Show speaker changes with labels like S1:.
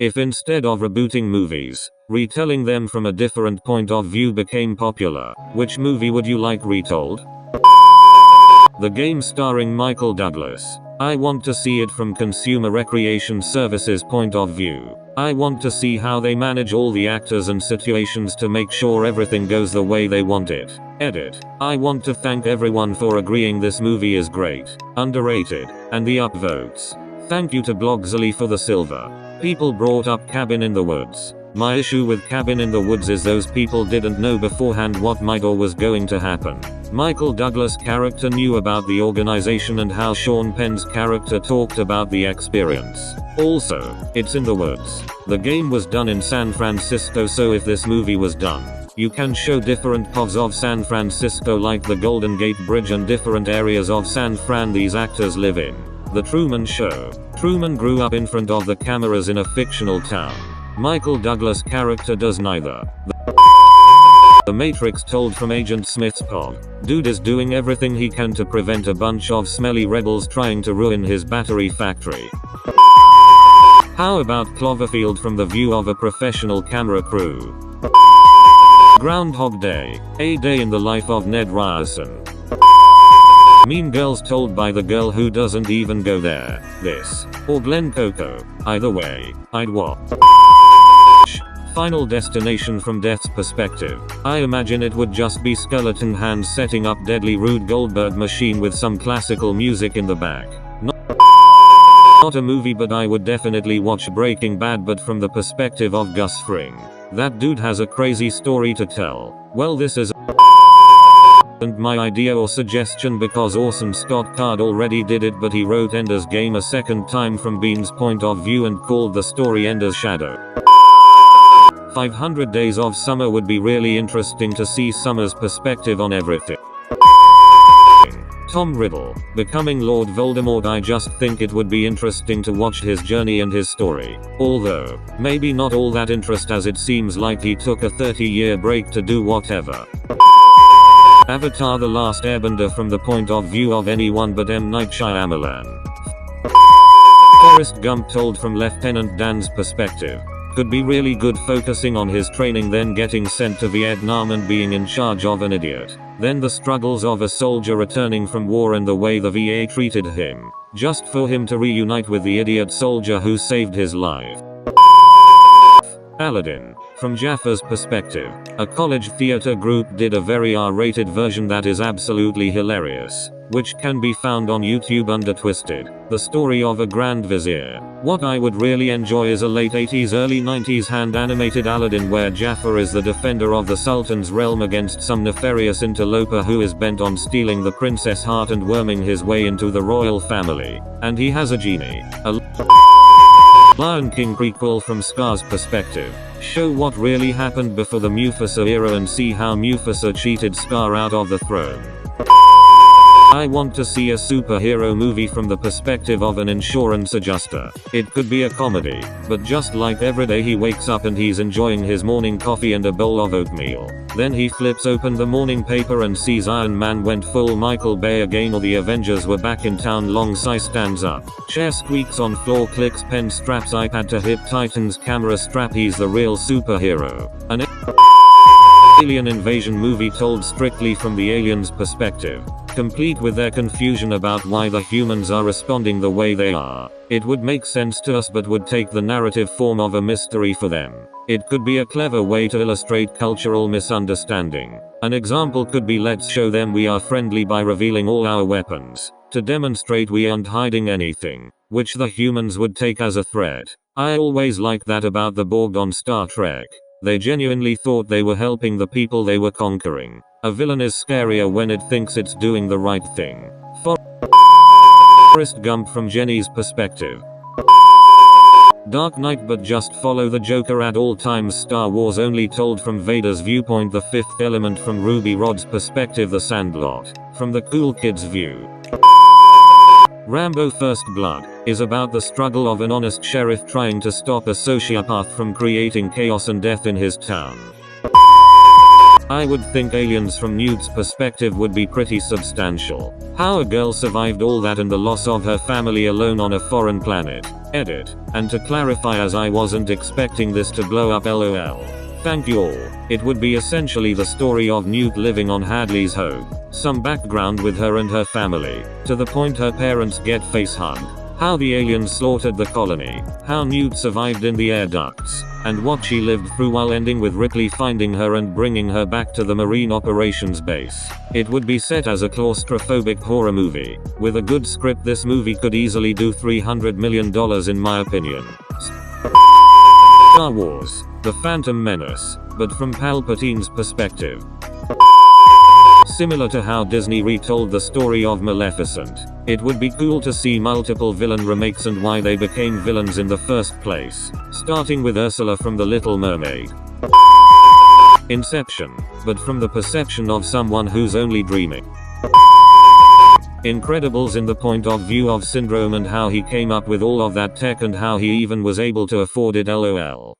S1: If instead of rebooting movies, retelling them from a different point of view became popular, which movie would you like retold? The game starring Michael Douglas. I want to see it from Consumer Recreation Services point of view. I want to see how they manage all the actors and situations to make sure everything goes the way they want it. Edit. I want to thank everyone for agreeing this movie is great, underrated, and the upvotes. Thank you to Blogzily for the silver. People brought up Cabin in the Woods. My issue with Cabin in the Woods is those people didn't know beforehand what might or was going to happen. Michael Douglas' character knew about the organization and how Sean Penn's character talked about the experience. Also, it's in the woods. The game was done in San Francisco, so if this movie was done, you can show different parts of San Francisco like the Golden Gate Bridge and different areas of San Fran these actors live in. The Truman Show. Truman grew up in front of the cameras in a fictional town. Michael Douglas' character does neither. The Matrix told from Agent Smith's pod. Dude is doing everything he can to prevent a bunch of smelly rebels trying to ruin his battery factory. How about Cloverfield from the view of a professional camera crew? Groundhog Day. A day in the life of Ned Ryerson. Mean Girls told by the girl who doesn't even go there. This. Or Glen Coco. Either way, I'd watch. Final Destination from Death's perspective. I imagine it would just be skeleton hands setting up deadly Rube Goldberg machine with some classical music in the back. Not a movie, but I would definitely watch Breaking Bad, but from the perspective of Gus Fring. That dude has a crazy story to tell. Well, this is and my idea or suggestion because Orson Scott Card already did it, but he wrote Ender's Game a second time from Bean's point of view and called the story Ender's Shadow. 500 Days of Summer would be really interesting to see Summer's perspective on everything. Tom Riddle, becoming Lord Voldemort. I just think it would be interesting to watch his journey and his story. Although, maybe not all that interest, as it seems like he took a 30-year break to do whatever. Avatar: The Last Airbender from the point of view of anyone but M. Night Shyamalan. Forrest Gump told from Lieutenant Dan's perspective. Could be really good, focusing on his training, then getting sent to Vietnam and being in charge of an idiot. Then the struggles of a soldier returning from war and the way the VA treated him, just for him to reunite with the idiot soldier who saved his life. Aladdin. From Jaffar's perspective, a college theater group did a very R-rated version that is absolutely hilarious, which can be found on YouTube under Twisted, the story of a Grand Vizier. What I would really enjoy is a late 80s early 90s hand-animated Aladdin where Jafar is the defender of the Sultan's realm against some nefarious interloper who is bent on stealing the princess heart and worming his way into the royal family. And he has a genie. A Lion King prequel from Scar's perspective. Show what really happened before the Mufasa era and see how Mufasa cheated Scar out of the throne. I want to see a superhero movie from the perspective of an insurance adjuster. It could be a comedy, but just like every day he wakes up and he's enjoying his morning coffee and a bowl of oatmeal. Then he flips open the morning paper and sees Iron Man went full Michael Bay again, or the Avengers were back in town. Long sigh, stands up. Chair squeaks on floor, clicks pen, straps iPad to hip, tightens camera strap. He's the real superhero. An alien invasion movie told strictly from the aliens' perspective, complete with their confusion about why the humans are responding the way they are. It would make sense to us but would take the narrative form of a mystery for them. It could be a clever way to illustrate cultural misunderstanding. An example could be, let's show them we are friendly by revealing all our weapons, to demonstrate we aren't hiding anything, which the humans would take as a threat. I always liked that about the Borg on Star Trek. They genuinely thought they were helping the people they were conquering. A villain is scarier when it thinks it's doing the right thing. Forrest Gump from Jenny's perspective. Dark Knight, but just follow the Joker at all times. Star Wars only told from Vader's viewpoint. The Fifth Element from Ruby Rod's perspective. The Sandlot from the cool kid's view. Rambo: First Blood is about the struggle of an honest sheriff trying to stop a sociopath from creating chaos and death in his town. I would think aliens from Newt's perspective would be pretty substantial. How a girl survived all that and the loss of her family alone on a foreign planet. Edit. And to clarify, as I wasn't expecting this to blow up lol. Thank you all. It would be essentially the story of Newt living on Hadley's Hope. Some background with her and her family. To the point her parents get face hugged. How the aliens slaughtered the colony. How Newt survived in the air ducts. And what she lived through, while ending with Ripley finding her and bringing her back to the Marine Operations Base. It would be set as a claustrophobic horror movie. With a good script, this movie could easily do $300 million in my opinion. Star Wars: The Phantom Menace, but from Palpatine's perspective. Similar to how Disney retold the story of Maleficent, it would be cool to see multiple villain remakes and why they became villains in the first place, starting with Ursula from The Little Mermaid. Inception, but from the perception of someone who's only dreaming. Incredibles in the point of view of Syndrome and how he came up with all of that tech and how he even was able to afford it lol.